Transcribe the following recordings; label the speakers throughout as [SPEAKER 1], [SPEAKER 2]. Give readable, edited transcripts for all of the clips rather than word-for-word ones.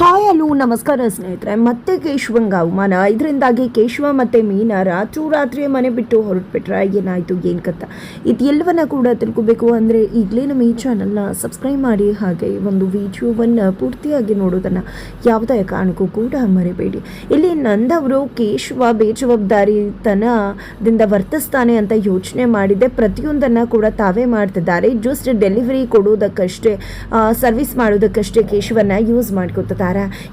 [SPEAKER 1] Hi hello ನಮಸ್ಕಾರ ಸ್ನೇಹಿತರೆ. ಮತ್ತೆ ಕೇಶವಂಗ ಅವಮಾನ. ಇದರಿಂದಾಗಿ ಕೇಶವ ಮತ್ತು ಮೀನಾ ರಾತ್ರಿ ಮನೆ ಬಿಟ್ಟು ಹೊರಟ್ಬಿಟ್ರೆ ಏನಾಯಿತು ಏನು ಕತ್ತ ಇದೆಲ್ಲವನ್ನ ಕೂಡ ತಿಳ್ಕೊಬೇಕು ಅಂದರೆ ಈಗಲೇ ನಮ್ಮ ಈ ಚಾನಲ್ನ ಸಬ್ಸ್ಕ್ರೈಬ್ ಮಾಡಿ, ಹಾಗೆ ಒಂದು ವಿಡಿಯೋವನ್ನು ಪೂರ್ತಿಯಾಗಿ ನೋಡೋದನ್ನು ಯಾವುದೇ ಕಾರಣಕ್ಕೂ ಕೂಡ ಮರಿಬೇಡಿ. ಇಲ್ಲಿ ನಂದವರು ಕೇಶವ ಬೇಜವಾಬ್ದಾರಿತನದಿಂದ ವರ್ತಿಸ್ತಾನೆ ಅಂತ ಯೋಚನೆ ಮಾಡಿದೆ. ಪ್ರತಿಯೊಂದನ್ನು ಕೂಡ ತಾವೇ ಮಾಡ್ತಿದ್ದಾರೆ. ಜಸ್ಟ್ ಡೆಲಿವರಿ ಕೊಡೋದಕ್ಕಷ್ಟೇ, ಸರ್ವಿಸ್ ಮಾಡೋದಕ್ಕಷ್ಟೇ ಕೇಶವನ್ನ ಯೂಸ್ ಮಾಡ್ಕೊತಾರೆ.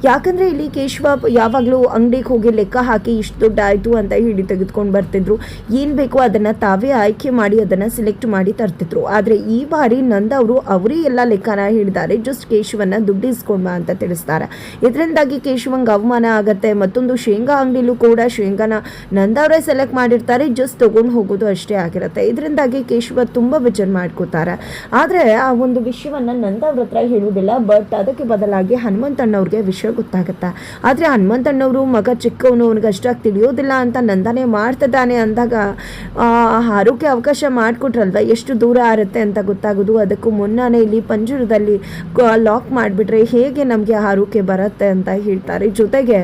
[SPEAKER 1] ಯಾಕಂದ್ರೆ ಇಲ್ಲಿ ಕೇಶವ ಯಾವಾಗಲೂ ಅಂಗಡಿಗೆ ಹೋಗಿ ಲೆಕ್ಕ ಹಾಕಿ ಇಷ್ಟು ದುಡ್ಡು ಆಯಿತು ಅಂತ ಹೇಳಿ ತೆಗೆದುಕೊಂಡು ಬರ್ತಿದ್ರು. ಏನು ಬೇಕೋ ಅದನ್ನು ತಾವೇ ಆಯ್ಕೆ ಮಾಡಿ ಅದನ್ನು ಸಿಲೆಕ್ಟ್ ಮಾಡಿ ತರ್ತಿದ್ರು. ಆದರೆ ಈ ಬಾರಿ ನಂದವರು ಅವರೇ ಎಲ್ಲ ಲೆಕ್ಕನ ಹೇಳಿದ್ದಾರೆ. ಜಸ್ಟ್ ಕೇಶವನ್ನ ದುಡ್ಡು ಇಸ್ಕೊಂಡ ಅಂತ ತಿಳಿಸ್ತಾರೆ. ಇದರಿಂದಾಗಿ ಕೇಶವಂಗೆ ಅವಮಾನ ಆಗುತ್ತೆ. ಮತ್ತೊಂದು ಶೇಂಗಾ ಅಂಗಡಿಲೂ ಕೂಡ ಶೇಂಗಾನ ನಂದವರೇ ಸೆಲೆಕ್ಟ್ ಮಾಡಿರ್ತಾರೆ, ಜಸ್ಟ್ ತೊಗೊಂಡು ಹೋಗೋದು ಅಷ್ಟೇ ಆಗಿರುತ್ತೆ. ಇದರಿಂದಾಗಿ ಕೇಶವ ತುಂಬ ಬೇಜಾರು ಮಾಡ್ಕೋತಾರೆ. ಆದರೆ ಆ ಒಂದು ವಿಷಯವನ್ನು ನಂದವ್ರ ಹತ್ರ ಹೇಳುವುದಿಲ್ಲ. ಬಟ್ ಅದಕ್ಕೆ ಬದಲಾಗಿ ಹನುಮಂತಣ್ಣವ್ರಿಗೆ ವಿಷಯ ಗೊತ್ತಾಗುತ್ತೆ. ಆದರೆ ಹನುಮಂತಣ್ಣವರು ಮಗ ಚಿಕ್ಕವನು, ಅವನಿಗೆ ಅಷ್ಟಾಗಿ ತಿಳಿಯೋದಿಲ್ಲ ಅಂತ ನಂದನೆ ಮಾಡ್ತಿದ್ದಾನೆ ಅಂದಾಗ ಆರೋಗ್ಯ ಅವಕಾಶ ಮಾಡಿಕೊಟ್ರಲ್ವ, ಎಷ್ಟು ದೂರ ಆರುತ್ತೆ ಅಂತ ಗೊತ್ತಾಗೋದು. ಅದಕ್ಕೂ ಮುನ್ನಾನೆ ಇಲ್ಲಿ ಪಂಜರದಲ್ಲಿ ಲಾಕ್ ಮಾಡಿಬಿಟ್ರೆ ಹೇಗೆ ನಮಗೆ ಆರೋಗ್ಯ ಬರುತ್ತೆ ಅಂತ ಹೇಳ್ತಾರೆ. ಜೊತೆಗೆ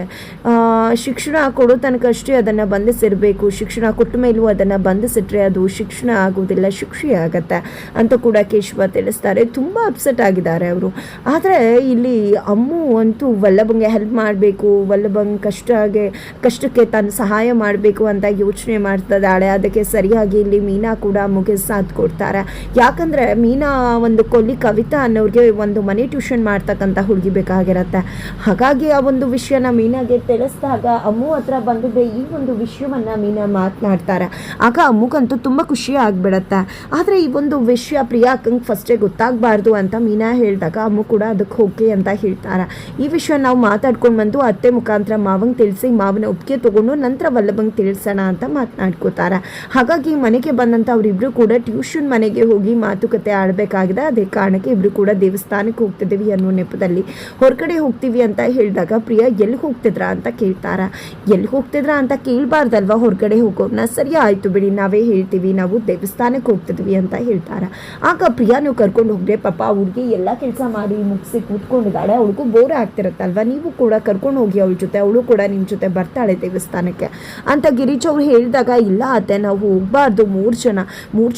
[SPEAKER 1] ಶಿಕ್ಷಣ ಕೊಡೋ ತನಕ ಅಷ್ಟೇ ಅದನ್ನು ಬಂಧಿಸಿರಬೇಕು. ಶಿಕ್ಷಣ ಕೊಟ್ಟ ಮೇಲೂ ಅದನ್ನು ಬಂಧಿಸಿಟ್ರೆ ಅದು ಶಿಕ್ಷಣ ಆಗೋದಿಲ್ಲ, ಶಿಕ್ಷೆ ಆಗತ್ತೆ ಅಂತ ಕೂಡ ಕೇಶವ ತಿಳಿಸ್ತಾರೆ. ತುಂಬ ಅಪ್ಸೆಟ್ ಆಗಿದ್ದಾರೆ ಅವರು. ಆದರೆ ಇಲ್ಲಿ ಅಮ್ಮು ಅಂತೂ ವಲ್ಲಭಂಗೆ ಹೆಲ್ಪ್ ಮಾಡಬೇಕು, ವಲ್ಲಭಂಗೆ ಕಷ್ಟಕ್ಕೆ ತಾನು ಸಹಾಯ ಮಾಡಬೇಕು ಅಂತ ಯೋಚನೆ ಮಾಡ್ತಿದ್ದಾಳೆ. ಅದಕ್ಕೆ ಸರಿಯಾಗಿ ಇಲ್ಲಿ ಮೀನಾ ಕೂಡ ಅಮ್ಮಗೆ ಸಾಥ್ ಕೊಡ್ತಾರೆ. ಯಾಕಂದರೆ ಮೀನಾ ಒಂದು ಕೊಲ್ಲಿ ಕವಿತಾ ಅನ್ನೋರಿಗೆ ಒಂದು ಮನೆ ಟ್ಯೂಷನ್ ಮಾಡ್ತಕ್ಕಂಥ ಹುಡುಗಿ ಬೇಕಾಗಿರತ್ತೆ. ಹಾಗಾಗಿ ಆ ಒಂದು ವಿಷಯನ ಮೀನಾಗೆ ತಿಳಿಸಿದಾಗ ಅಮ್ಮು ಹತ್ರ ಬಂದಿದ್ದೆ ಈ ಒಂದು ವಿಷಯವನ್ನು ಮೀನಾ ಮಾತನಾಡ್ತಾರೆ. ಆಗ ಅಮ್ಮಗಂತೂ ತುಂಬ ಖುಷಿ ಆಗಿಬಿಡತ್ತೆ. ಆದರೆ ಈ ಒಂದು ವಿಷಯ ಪ್ರಿಯಾಕಂಗೆ ಫಸ್ಟೇ ಗೊತ್ತಾಗಬಾರ್ದು ಅಂತ ಮೀನಾ ಹೇಳಿದಾಗ ಅಮ್ಮು ಕೂಡ ಅದಕ್ಕೆ ಓಕೆ ಅಂತ ಹೇಳ್ತಾರೆ. ಈ ವಿಷಯ ನಾವು ಮಾತಾಡ್ಕೊಂಡು ಬಂದು ಅತ್ತೆ ಮುಖಾಂತರ ಮಾವಂಗೆ ತಿಳಿಸಿ ಮಾವನ ಒಪ್ಪಿಗೆ ತೊಗೊಂಡು ನಂತರ ವಲ್ಲಭಂಗೆ ತಿಳಿಸೋಣ ಅಂತ ಮಾತನಾಡ್ಕೋತಾರೆ. ಹಾಗಾಗಿ ಮನೆಗೆ ಬಂದಂಥ ಅವರಿಬ್ಬರು ಕೂಡ ಟ್ಯೂಷನ್ ಮನೆಗೆ ಹೋಗಿ ಮಾತುಕತೆ ಆಡಬೇಕಾಗಿದೆ. ಅದೇ ಕಾರಣಕ್ಕೆ ಇಬ್ಬರು ಕೂಡ ದೇವಸ್ಥಾನಕ್ಕೆ ಹೋಗ್ತಿದ್ದೀವಿ ಅನ್ನೋ ನೆಪದಲ್ಲಿ ಹೊರಗಡೆ ಹೋಗ್ತೀವಿ ಅಂತ ಹೇಳಿದಾಗ ಪ್ರಿಯಾ ಎಲ್ಲಿ ಹೋಗ್ತಿದ್ರಾ ಅಂತ ಕೇಳ್ತಾರೆ. ಎಲ್ಲಿ ಹೋಗ್ತಿದ್ರಾ ಅಂತ ಕೇಳಬಾರ್ದಲ್ವ ಹೊರಗಡೆ ಹೋಗೋರ್ನ. ಸರಿ ಆಯಿತು ಬಿಡಿ, ನಾವೇ ಹೇಳ್ತೀವಿ, ನಾವು ದೇವಸ್ಥಾನಕ್ಕೆ ಹೋಗ್ತಿದ್ವಿ ಅಂತ ಹೇಳ್ತಾರೆ. ಆಗ ಪ್ರಿಯಾ ನೀವು ಕರ್ಕೊಂಡು ಹೋಗ್ರೆ, ಪಾಪ ಹುಡುಗಿ ಎಲ್ಲ ಕೆಲಸ ಮಾಡಿ ಮುಗಿಸಿ ಕೂತ್ಕೊಂಡಿದ್ದಾಳೆ, ಅವಳಿಗೂ ಬೋರ್ ಆಗ್ತಿರತ್ತಲ್ವ, ನೀವು ಕೂಡ ಕರ್ಕೊಂಡು ಹೋಗಿ ಅವಳ ಜೊತೆ, ಅವಳು ಕೂಡ ನಿಮ್ಮ ಜೊತೆ ಬರ್ತಾಳೆ ದೇವಸ್ಥಾನಕ್ಕೆ ಅಂತ ಗಿರೀಶ್ ಅವ್ರು ಹೇಳಿದಾಗ, ಇಲ್ಲ ಅತ್ತೆ ನಾವು ಹೋಗಬಾರ್ದು, ಮೂರು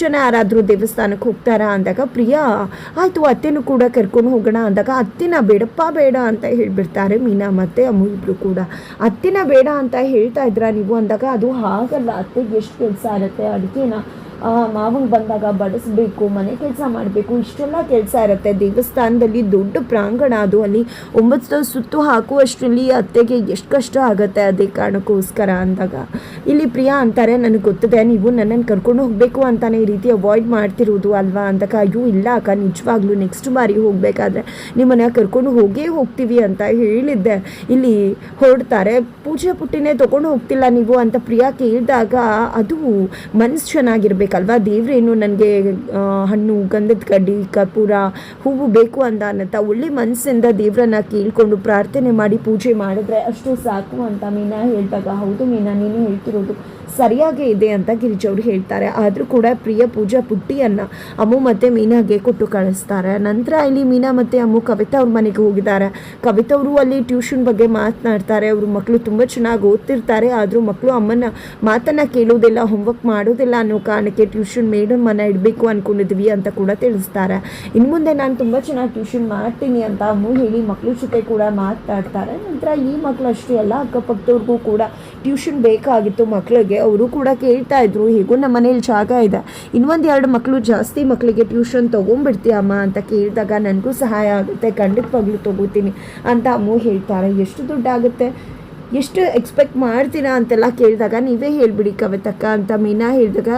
[SPEAKER 1] ಜನ ಯಾರಾದರೂ ದೇವಸ್ಥಾನಕ್ಕೆ ಹೋಗ್ತಾರಾ ಅಂದಾಗ ಪ್ರಿಯಾ ಆಯಿತು ಅತ್ತೆನೂ ಕೂಡ ಕರ್ಕೊಂಡು ಹೋಗೋಣ ಅಂದಾಗ ಅತ್ತಿನ ಬೇಡಪ್ಪ ಬೇಡ ಅಂತ ಹೇಳಿಬಿಡ್ತಾರೆ ಮೀನಾ ಮತ್ತು ಅಮ್ಮು ಇಬ್ಬರು ಕೂಡ. ಅತ್ತಿನ ಬೇಡ ಅಂತ ಹೇಳ್ತಾ ಇದ್ರಾ ನೀವು ಅಂದಾಗ ಅದು ಹಾಗಲ್ಲ, ಅತ್ತೆಗೆ ಎಷ್ಟು ಕೆಲಸ ಇರುತ್ತೆ, ಅಡುಗೆನ ಮಾವಂಗೆ ಬಂದಾಗ ಬಡಿಸ್ಬೇಕು, ಮನೆ ಕೆಲಸ ಮಾಡಬೇಕು, ಇಷ್ಟೆಲ್ಲ ಕೆಲಸ ಇರುತ್ತೆ. ದೇವಸ್ಥಾನದಲ್ಲಿ ದೊಡ್ಡ ಪ್ರಾಂಗಣ, ಅದು ಅಲ್ಲಿ 9 ಸುತ್ತು ಹಾಕುವಷ್ಟರಲ್ಲಿ ಅತ್ತೆಗೆ ಎಷ್ಟು ಕಷ್ಟ ಆಗುತ್ತೆ. ಅದೇ ಕಾರಣಕ್ಕೋಸ್ಕರ ಅಂದಾಗ ಇಲ್ಲಿ ಪ್ರಿಯಾ ಅಂತಾರೆ, ನನಗೆ ಗೊತ್ತಿದೆ ನೀವು ನನ್ನನ್ನು ಕರ್ಕೊಂಡು ಹೋಗಬೇಕು ಅಂತಾನೆ ಈ ರೀತಿ ಅವಾಯ್ಡ್ ಮಾಡ್ತಿರೋದು ಅಲ್ವಾ ಅಂದಾಗ, ಅಯ್ಯೋ ಇಲ್ಲ ಅಕ್ಕ, ನಿಜವಾಗ್ಲೂ ನೆಕ್ಸ್ಟ್ ಬಾರಿ ಹೋಗಬೇಕಾದ್ರೆ ನಿಮ್ಮನ್ನ ಕರ್ಕೊಂಡು ಹೋಗ್ತೀವಿ ಅಂತ ಹೇಳಿದ್ದೆ. ಇಲ್ಲಿ ಹೊರಡ್ತಾರೆ. ಪೂಜೆ ಪುಟ್ಟಿನೇ ತೊಗೊಂಡು ಹೋಗ್ತಿಲ್ಲ ನೀವು ಅಂತ ಪ್ರಿಯಾ ಕೇಳಿದಾಗ, ಅದು ಮನಸ್ಸು ಚೆನ್ನಾಗಿರ್ಬೇಕಲ್ವ, ದೇವ್ರೇನು ನನಗೆ ಹಣ್ಣು, ಗಂಧದ ಕಡ್ಡಿ, ಕರ್ಪೂರ, ಹೂವು ಬೇಕು ಅಂತ ಒಳ್ಳೆ ಮನಸ್ಸಿಂದ ದೇವ್ರನ್ನ ಕೇಳ್ಕೊಂಡು ಪ್ರಾರ್ಥನೆ ಮಾಡಿ ಪೂಜೆ ಮಾಡಿದ್ರೆ ಅಷ್ಟು ಸಾಕು ಅಂತ ಮೀನಾ ಹೇಳಿದಾಗ, ಹೌದು ಮೀನಾ ನೀನು ಹೇಳ್ತಿರೋದು ಸರಿಯಾಗೇ ಇದೆ ಅಂತ ಗಿರಿಜ್ ಅವರು ಹೇಳ್ತಾರೆ. ಆದರೂ ಕೂಡ ಪ್ರಿಯ ಪೂಜಾ ಪುಟ್ಟಿಯನ್ನು ಅಮ್ಮು ಮತ್ತು ಮೀನಾಗೆ ಕೊಟ್ಟು ಕಳಿಸ್ತಾರೆ. ನಂತರ ಇಲ್ಲಿ ಮೀನಾ ಮತ್ತು ಅಮ್ಮು ಕವಿತಾ ಅವ್ರ ಮನೆಗೆ ಹೋಗಿದ್ದಾರೆ. ಕವಿತಾ ಅವರು ಅಲ್ಲಿ ಟ್ಯೂಷನ್ ಬಗ್ಗೆ ಮಾತನಾಡ್ತಾರೆ. ಅವರು ಮಕ್ಕಳು ತುಂಬ ಚೆನ್ನಾಗಿ ಓದ್ತಿರ್ತಾರೆ, ಆದರೂ ಮಕ್ಕಳು ಅಮ್ಮನ ಮಾತನ್ನು ಕೇಳೋದಿಲ್ಲ, ಹೋಮ್ವರ್ಕ್ ಮಾಡೋದಿಲ್ಲ ಅನ್ನೋ ಕಾರಣಕ್ಕೆ ಟ್ಯೂಷನ್ ಮೇಡಮನ್ನು ಇಡಬೇಕು ಅಂದ್ಕೊಂಡಿದ್ವಿ ಅಂತ ಕೂಡ ತಿಳಿಸ್ತಾರೆ. ಇನ್ನು ಮುಂದೆ ನಾನು ತುಂಬ ಚೆನ್ನಾಗಿ ಟ್ಯೂಷನ್ ಮಾಡ್ತೀನಿ ಅಂತ ಅಮ್ಮು ಹೇಳಿ ಮಕ್ಕಳ ಜೊತೆ ಕೂಡ ಮಾತನಾಡ್ತಾರೆ. ನಂತರ ಈ ಮಕ್ಕಳು ಅಷ್ಟೇ ಅಲ್ಲ, ಅಕ್ಕಪಕ್ಕದವ್ರಿಗೂ ಕೂಡ ಟ್ಯೂಷನ್ ಬೇಕಾಗಿತ್ತು ಮಕ್ಕಳಿಗೆ. ಅವರು ಕೂಡ ಕೇಳ್ತಾ ಇದ್ರು, ಹೇಗೂ ನಮ್ಮ ಮನೇಲಿ ಜಾಗ ಇದೆ, ಇನ್ನೊಂದು 2 ಮಕ್ಕಳು ಜಾಸ್ತಿ ಮಕ್ಕಳಿಗೆ ಟ್ಯೂಷನ್ ತೊಗೊಂಡ್ಬಿಡ್ತೀಯಮ್ಮ ಅಂತ ಕೇಳಿದಾಗ, ನನಗೂ ಸಹಾಯ ಆಗುತ್ತೆ, ಖಂಡಿತವಾಗ್ಲೂ ತೊಗೋತೀನಿ ಅಂತ ಅಮ್ಮು ಹೇಳ್ತಾರೆ. ಎಷ್ಟು ದುಡ್ಡಾಗುತ್ತೆ, ಎಷ್ಟು ಎಕ್ಸ್ಪೆಕ್ಟ್ ಮಾಡ್ತೀರಾ ಅಂತೆಲ್ಲ ಕೇಳಿದಾಗ, ನೀವೇ ಹೇಳಿಬಿಡಿ ಕವಿತಕ್ಕ ಅಂತ ಮೀನಾ ಹೇಳಿದಾಗ,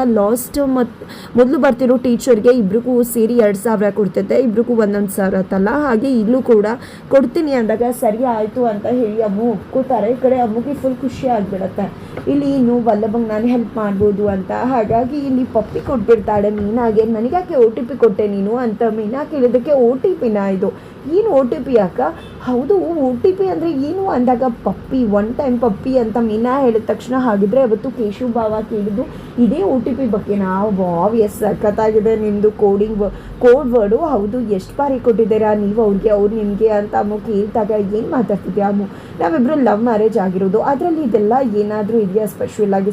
[SPEAKER 1] ಮೊದಲು ಬರ್ತಿರೋ ಟೀಚರ್ಗೆ ಇಬ್ರಿಗೂ ಸೇರಿ 2,000 ಕೊಡ್ತಿದ್ದೆ, ಇಬ್ರಿಗೂ 1,000 ಅಂತಲ್ಲ, ಹಾಗೆ ಇಲ್ಲೂ ಕೂಡ ಕೊಡ್ತೀನಿ ಅಂದಾಗ ಸರಿ ಆಯಿತು ಅಂತ ಹೇಳಿ ಅಮ್ಮು ಒಪ್ಕೋತಾರೆ. ಈ ಕಡೆ ಅಮ್ಮಗೆ ಫುಲ್ ಖುಷಿ ಆಗಿಬಿಡತ್ತೆ, ಇಲ್ಲಿ ಇನ್ನು ವಲ್ಲಭಂಗೆ ನಾನು ಹೆಲ್ಪ್ ಮಾಡ್ಬೋದು ಅಂತ. ಹಾಗಾಗಿ ಇಲ್ಲಿ ಪಪ್ಪಿ ಕೊಟ್ಬಿಡ್ತಾಳೆ ಮೀನಾಗೆ. ನನಗ್ಯಾಕೆ OTP ಕೊಟ್ಟೆ ನೀನು ಅಂತ ಮೀನಾ ಕೇಳಿದ್ದಕ್ಕೆ, OTPನ ಇದು ಏನು OTP ಅಕ್ಕ? ಹೌದು, ಒ ಟಿ ಪಿ ಅಂದರೆ ಏನು ಅಂದಾಗ ಪಪ್ಪಿ, ಒನ್ ಟೈಮ್ ಪಪ್ಪಿ ಅಂತ ಮೀನಾ ಹೇಳಿದ ತಕ್ಷಣ ಹಾಗಿದ್ರೆ ಅವತ್ತು ಕೇಶವ್ ಭಾವ ಕೇಳಿದ್ದು ಇದೇ ಒ ಟಿ ಪಿ ಬಗ್ಗೆನಾ? ವಾವ್, ಎಸ್ ಸಖತ್ತಾಗಿದೆ ನಿಮ್ಮದು ಕೋಡ್ ವರ್ಡು. ಹೌದು, ಎಷ್ಟು ಬಾರಿ ಕೊಟ್ಟಿದ್ದೀರಾ ನೀವು ಅವ್ರಿಗೆ, ಅವ್ರು ನಿಮಗೆ ಅಂತ ಅಮ್ಮ ಕೇಳಿದಾಗ ಏನು ಮಾತಾಡ್ತಿದ್ಯಾ ಅಮ್ಮ? ನಾವಿಬ್ಬರು ಲವ್ ಮ್ಯಾರೇಜ್ ಆಗಿರೋದು, ಅದರಲ್ಲಿ ಇದೆಲ್ಲ ಏನಾದರೂ ಇದೆಯಾ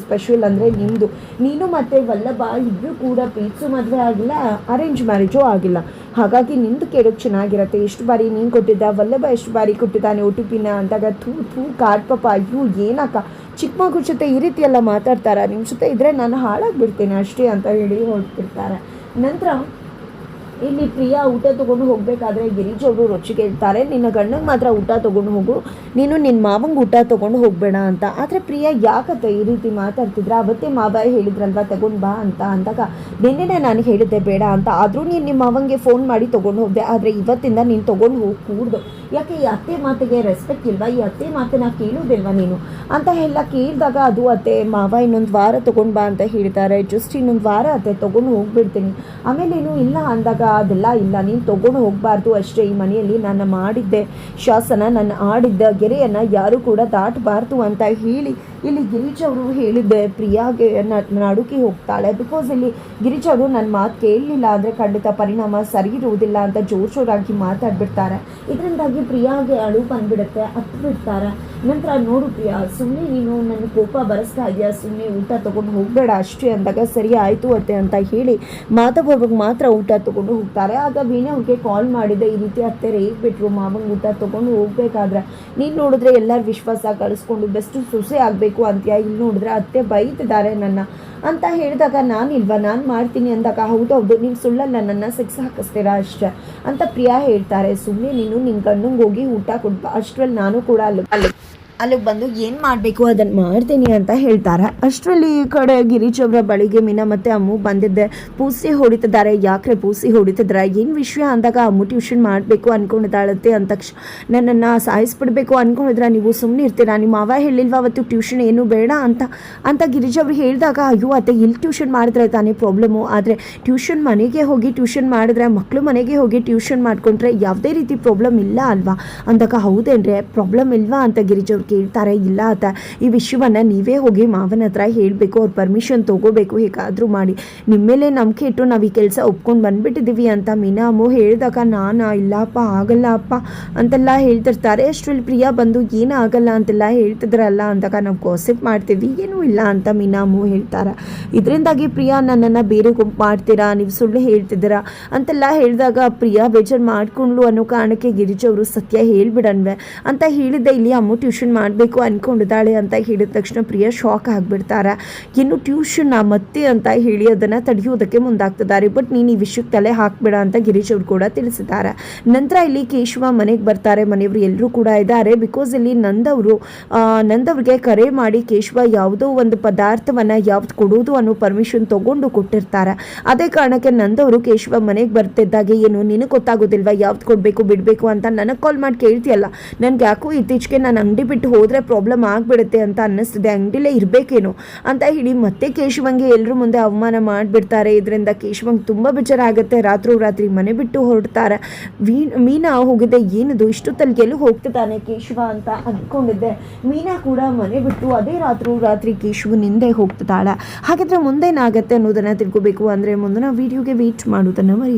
[SPEAKER 1] ಸ್ಪೆಷಲ್ ಅಂದರೆ ನಿಮ್ಮದು, ನೀನು ಮತ್ತು ವಲ್ಲಭ ಇಬ್ಬರು ಕೂಡ ಪ್ರೀತಿಸು ಮದುವೆ ಆಗಿಲ್ಲ, ಅರೇಂಜ್ ಮ್ಯಾರೇಜು ಆಗಿಲ್ಲ. ಹಾಗಾಗಿ ನಿಂದು ಕೇಳೋಕ್ಕೆ ಚೆನ್ನಾಗಿರುತ್ತೆ. ಎಷ್ಟು ಬಾರಿ ನೀನು ಕೊಟ್ಟಿದ್ದ, ವಲ್ಲಭ ಎಷ್ಟು ಬಾರಿ ಕೊಟ್ಟಿದ್ದಾನೆ ಒ ಟಿ ಪಿನ ಅಂದಾಗ ಥೂ ಕಾಡ್ ಪಾಪ, ಅಯ್ಯೋ ಏನಕ್ಕ ಚಿಕ್ಕ ಮಗು ಜೊತೆ ಈ ರೀತಿ ಎಲ್ಲ ಮಾತಾಡ್ತಾರ, ನಿಮ್ಮ ಜೊತೆ ಇದ್ದರೆ ನಾನು ಹಾಳಾಗಿಬಿಡ್ತೇನೆ ಅಷ್ಟೇ ಅಂತ ಹೇಳಿ ಹೊರಟಿರ್ತಾರೆ. ನಂತರ ಇಲ್ಲಿ ಪ್ರಿಯಾ ಊಟ ತೊಗೊಂಡು ಹೋಗಬೇಕಾದ್ರೆ ಗಿರೀಶ್ ಅವರು ರೊಚ್ಚಿಗೆ ಹೇಳ್ತಾರೆ, ನಿನ್ನ ಗಂಡಂಗೆ ಮಾತ್ರ ಊಟ ತೊಗೊಂಡು ಹೋಗು, ನೀನು ನಿನ್ನ ಮಾವಂಗೆ ಊಟ ತೊಗೊಂಡು ಹೋಗಬೇಡ ಅಂತ. ಆದರೆ ಪ್ರಿಯಾ ಯಾಕತ್ತ ಈ ರೀತಿ ಮಾತಾಡ್ತಿದ್ರೆ, ಅವತ್ತೇ ಮಾವ ಹೇಳಿದ್ರಲ್ವ ತಗೊಂಡು ಬಾ ಅಂತ ಅಂದಾಗ ನಿನ್ನೆನೇ ನಾನು ಹೇಳಿದ್ದೆ ಬೇಡ ಅಂತ, ಆದರೂ ನೀನು ನಿಮ್ಮ ಮಾವಂಗೆ ಫೋನ್ ಮಾಡಿ ತೊಗೊಂಡು ಹೋದೆ, ಆದರೆ ಇವತ್ತಿಂದ ನೀನು ತೊಗೊಂಡು ಹೋಗಿ ಕೂಡ್ದು, ಯಾಕೆ ಈ ಅತ್ತೆ ಮಾತಿಗೆ ರೆಸ್ಪೆಕ್ಟ್ ಇಲ್ವಾ, ಈ ಅತ್ತೆ ಮಾತನ್ನ ಕೇಳೋದಿಲ್ವಾ ನೀನು ಅಂತ ಎಲ್ಲ ಕೇಳಿದಾಗ ಅದು ಅತ್ತೆ ಮಾವ ಇನ್ನೊಂದು ವಾರ ತೊಗೊಂಡು ಬಾ ಅಂತ ಹೇಳ್ತಾರೆ. ಜಸ್ಟ್ ಇನ್ನೊಂದು ವಾರ ಅತ್ತೆ ತೊಗೊಂಡು ಹೋಗ್ಬಿಡ್ತೀನಿ, ಆಮೇಲೇನು ಇಲ್ಲ ಅಂದಾಗ ಅದೆಲ್ಲ ಇಲ್ಲ, ನೀನು ತೊಗೊಂಡು ಹೋಗಬಾರ್ದು ಅಷ್ಟೇ, ಈ ಮನೆಯಲ್ಲಿ ನಾನು ಮಾಡಿದ್ದೆ ಶಾಸನ, ನಾನು ಆಡಿದ್ದ ಗೆರೆಯನ್ನು ಯಾರೂ ಕೂಡ ದಾಟಬಾರ್ದು ಅಂತ ಹೇಳಿ ಇಲ್ಲಿ ಗಿರೀಶ್ ಅವರು ಹೇಳಿದ್ದೆ ಪ್ರಿಯಾಗೆ ನಡುಕಿ ಹೋಗ್ತಾಳೆ. ಬಿಕಾಸ್ ಇಲ್ಲಿ ಗಿರೀಶ್ ಅವರು ನನ್ನ ಮಾತು ಕೇಳಲಿಲ್ಲ ಅಂದರೆ ಖಂಡಿತ ಪರಿಣಾಮ ಸರಿ ಇರುವುದಿಲ್ಲ ಅಂತ ಜೋರಾಗಿ ಮಾತಾಡ್ಬಿಡ್ತಾರೆ. ಇದರಿಂದಾಗಿ ಪ್ರಿಯಾಗೆ ಅಳು ಬಂದ್ಬಿಡುತ್ತೆ, ಹತ್ತು ಬಿಡ್ತಾರೆ. ನಂತರ ನೋಡು ಪ್ರಿಯಾ, ಸುಮ್ಮನೆ ನೀನು ನನ್ನ ಕೋಪ ಬರೆಸ್ತಾ ಇದೆಯಾ, ಸುಮ್ಮನೆ ಊಟ ತೊಗೊಂಡು ಹೋಗಬೇಡ ಅಷ್ಟೇ ಅಂದಾಗ ಸರಿ ಆಯಿತು ಅತ್ತೆ ಅಂತ ಹೇಳಿ ಮಾತಾಡೋವಾಗ ಮಾತ್ರ ಊಟ ತೊಗೊಂಡು ಹೋಗ್ತಾರೆ. ಆಗ ವೀಣೆ ಅವ್ರಿಗೆ ಕಾಲ್ ಮಾಡಿದೆ, ಈ ರೀತಿ ಅತ್ತೆ ರೇಗ್ಬಿಟ್ರು ಮಾವಂಗೆ ಊಟ ತೊಗೊಂಡು ಹೋಗ್ಬೇಕಾದ್ರೆ, ನೀನು ನೋಡಿದ್ರೆ ಎಲ್ಲರ ವಿಶ್ವಾಸ ಕಳಿಸ್ಕೊಂಡು ಬೆಸ್ಟ್ ಸೊಸೆ ಆಗಬೇಕು ಅಂತ್ಯಾ, ಇಲ್ಲಿ ನೋಡಿದ್ರೆ ಅತ್ತೆ ಬೈತಿದ್ದಾರೆ ನನ್ನ ಅಂತ ಹೇಳಿದಾಗ ನಾನಿಲ್ವಾ, ನಾನು ಮಾಡ್ತೀನಿ ಅಂದಾಗ ಹೌದೌದು ನೀನು ಸುಳ್ಳಲ್ಲ, ನನ್ನ ಸೆಕ್ಸ್ ಹಾಕಿಸ್ತೀರಾ ಅಷ್ಟೇ ಅಂತ ಪ್ರಿಯಾ ಹೇಳ್ತಾರೆ. ಸುಮ್ಮನೆ ನೀನು ನಿನ್ನ ಗಂಡಂಗೆ ಹೋಗಿ ಊಟ ಕೊಡ್ಬಾ, ಅಷ್ಟರಲ್ಲಿ ನಾನು ಕೂಡ ಅಲ್ಲಿಗೆ ಬಂದು ಏನು ಮಾಡಬೇಕು ಅದನ್ನು ಮಾಡ್ತೀನಿ ಅಂತ ಹೇಳ್ತಾರೆ. ಅಷ್ಟರಲ್ಲಿ ಈ ಕಡೆ ಗಿರೀಶ್ ಅವರ ಬಳಿಗೆ ಮೀನಾ ಮತ್ತು ಅಮ್ಮು ಬಂದಿದ್ದೆ. ಪೂಸಿ ಹೊಡಿತಿದ್ದಾರೆ, ಯಾಕ್ರೆ ಪೂಸಿ ಹೊಡಿತಿದ್ದಾರೆ, ಏನು ವಿಷಯ ಅಂದಾಗ ಅಮ್ಮು ಟ್ಯೂಷನ್ ಮಾಡಬೇಕು ಅಂದ್ಕೊಂಡಿದ್ದಾಳತ್ತೆ ಅಂದ ತಕ್ಷಣ ನನ್ನನ್ನು ಸಾಯಿಸ್ಬಿಡ್ಬೇಕು ಅಂದ್ಕೊಂಡಿದ್ರೆ ನೀವು ಸುಮ್ಮನೆ ಇರ್ತೀರಾ, ನಿಮ್ಮ ಮಾವ ಹೇಳಿಲ್ವ ಅವತ್ತು ಟ್ಯೂಷನ್ ಏನು ಬೇಡ ಅಂತ ಗಿರೀಶ್ ಅವ್ರು ಹೇಳಿದಾಗ ಅಯ್ಯೋ ಅತ್ತೆ ಇಲ್ಲಿ ಟ್ಯೂಷನ್ ಮಾಡಿದ್ರೆ ತಾನೇ ಪ್ರಾಬ್ಲಮ್ಮು, ಆದರೆ ಟ್ಯೂಷನ್ ಮನೆಗೆ ಹೋಗಿ ಟ್ಯೂಷನ್ ಮಾಡಿದ್ರೆ ಮಕ್ಕಳು ಮನೆಗೆ ಹೋಗಿ ಟ್ಯೂಷನ್ ಮಾಡಿಕೊಂಡ್ರೆ ಯಾವುದೇ ರೀತಿ ಪ್ರಾಬ್ಲಮ್ ಇಲ್ಲ ಅಲ್ವಾ ಅಂದಾಗ ಹೌದೇನ್ರೆ ಪ್ರಾಬ್ಲಮ್ ಇಲ್ವಾ ಅಂತ ಗಿರೀಶ್ ಅವ್ರು ಕೇಳ್ತಾರೆ. ಇಲ್ಲ ಆತ ಈ ವಿಷಯವನ್ನು ನೀವೇ ಹೋಗಿ ಮಾವನ ಹತ್ರ ಹೇಳಬೇಕು, ಅವ್ರ ಪರ್ಮಿಷನ್ ತೊಗೋಬೇಕು, ಹೇಗಾದರೂ ಮಾಡಿ ನಿಮ್ಮ ಮೇಲೆ ನಂಬಿಕೆ ಇಟ್ಟು ನಾವು ಈ ಕೆಲಸ ಒಪ್ಕೊಂಡು ಬಂದುಬಿಟ್ಟಿದ್ದೀವಿ ಅಂತ ಮೀನಾ ಅಮ್ಮು ಹೇಳಿದಾಗ ನಾನು ಇಲ್ಲಪ್ಪ ಆಗಲ್ಲ ಅಪ್ಪ ಅಂತೆಲ್ಲ ಹೇಳ್ತಿರ್ತಾರೆ. ಅಷ್ಟರಲ್ಲಿ ಪ್ರಿಯಾ ಬಂದು ಏನೂ ಆಗಲ್ಲ ಅಂತೆಲ್ಲ ಹೇಳ್ತಿದ್ರಲ್ಲ ಅಂದಾಗ ನಾವು ಗಾಸಿಪ್ ಮಾಡ್ತೀವಿ, ಏನೂ ಇಲ್ಲ ಅಂತ ಮೀನಾ ಅಮ್ಮು ಹೇಳ್ತಾರೆ. ಇದರಿಂದಾಗಿ ಪ್ರಿಯಾ ನನ್ನನ್ನು ಬೇರೆ ಗುಂಪು ಮಾಡ್ತೀರಾ, ನೀವು ಸುಳ್ಳು ಹೇಳ್ತಿದ್ದೀರಾ ಅಂತೆಲ್ಲ ಹೇಳಿದಾಗ ಪ್ರಿಯಾ ಬೇಜಾರು ಮಾಡಿಕೊಂಡ್ಲು ಅನ್ನೋ ಕಾರಣಕ್ಕೆ ಗಿರೀಶ್ ಅವರು ಸತ್ಯ ಹೇಳ್ಬಿಡನ್ವೆ ಅಂತ ಹೇಳಿದ್ದೆ. ಇಲ್ಲಿ ಅಮ್ಮು ಟ್ಯೂಷನ್ ಮಾಡಬೇಕು ಅಂದ್ಕೊಂಡಿದ್ದಾಳೆ ಅಂತ ಹೇಳಿದ ತಕ್ಷಣ ಪ್ರಿಯಾ ಶಾಕ್ ಆಗಿಬಿಡ್ತಾರೆ. ಇನ್ನು ಟ್ಯೂಷನ್ ಮತ್ತೆ ಅಂತ ಹೇಳಿ ಅದನ್ನು ತಡೆಯೋದಕ್ಕೆ ಮುಂದಾಗ್ತಿದ್ದಾರೆ. ಬಟ್ ನೀನು ಈ ವಿಷಯಕ್ಕೆ ತಲೆ ಹಾಕಬೇಡ ಅಂತ ಗಿರೀಶ್ ಅವರು ಕೂಡ ತಿಳಿಸಿದ್ದಾರೆ. ನಂತರ ಇಲ್ಲಿ ಕೇಶವ ಮನೆಗೆ ಬರ್ತಾರೆ, ಮನೆಯವರು ಎಲ್ಲರೂ ಕೂಡ ಇದ್ದಾರೆ. ಬಿಕಾಸ್ ಇಲ್ಲಿ ನಂದವ್ರಿಗೆ ಕರೆ ಮಾಡಿ ಕೇಶವ ಯಾವುದೋ ಒಂದು ಪದಾರ್ಥವನ್ನು ಯಾವ್ದು ಕೊಡೋದು ಅನ್ನೋ ಪರ್ಮಿಷನ್ ತೊಗೊಂಡು ಕೊಟ್ಟಿರ್ತಾರೆ. ಅದೇ ಕಾರಣಕ್ಕೆ ನಂದವರು ಕೇಶವ ಮನೆಗೆ ಬರ್ತಿದ್ದಾಗೆ ಏನು ನಿನಗೆ ಗೊತ್ತಾಗೋದಿಲ್ವಾ ಯಾವ್ದು ಕೊಡಬೇಕು ಬಿಡಬೇಕು ಅಂತ ನನಗೆ ಕಾಲ್ ಮಾಡಿ ಕೇಳ್ತೀಯಲ್ಲ, ನನಗೆ ಯಾಕೋ ಇತ್ತೀಚೆಗೆ ನಾನು ಅಂಗಡಿ ಬಿಟ್ಟು ಹೋದರೆ ಪ್ರಾಬ್ಲಮ್ ಆಗಿಬಿಡುತ್ತೆ ಅಂತ ಅನ್ನಿಸ್ತಿದೆ, ಅಂಗಡಿಲೇ ಇರಬೇಕೇನೋ ಅಂತ ಹೇಳಿ ಮತ್ತೆ ಕೇಶವಂಗೆ ಎಲ್ಲರೂ ಮುಂದೆ ಅವಮಾನ ಮಾಡಿಬಿಡ್ತಾರೆ. ಇದರಿಂದ ಕೇಶವಂಗೆ ತುಂಬ ಬೇಜಾರಾಗುತ್ತೆ. ರಾತ್ರಿ ಮನೆ ಬಿಟ್ಟು ಹೊರಡ್ತಾರೆ. ಮೀನಾ ಹೋಗಿದ್ದೆ, ಏನದು ಇಷ್ಟೊತ್ತಲ್ಲಿ ಗೆಲ್ಲು ಹೋಗ್ತಿದ್ದಾನೆ ಕೇಶವ ಅಂತ ಅಂದ್ಕೊಂಡಿದ್ದೆ. ಮೀನಾ ಕೂಡ ಮನೆ ಬಿಟ್ಟು ಅದೇ ರಾತ್ರಿ ಕೇಶವನಿಂದೆ ಹೋಗ್ತಿದ್ದಾಳೆ. ಹಾಗಿದ್ರೆ ಮುಂದೇನಾಗತ್ತೆ ಅನ್ನೋದನ್ನು ತಿಳ್ಕೋಬೇಕು ಅಂದರೆ ಮುಂದಿನ ವಿಡಿಯೋಗೆ ವೇಟ್ ಮಾಡೋದನ್ನು ಮರಿ.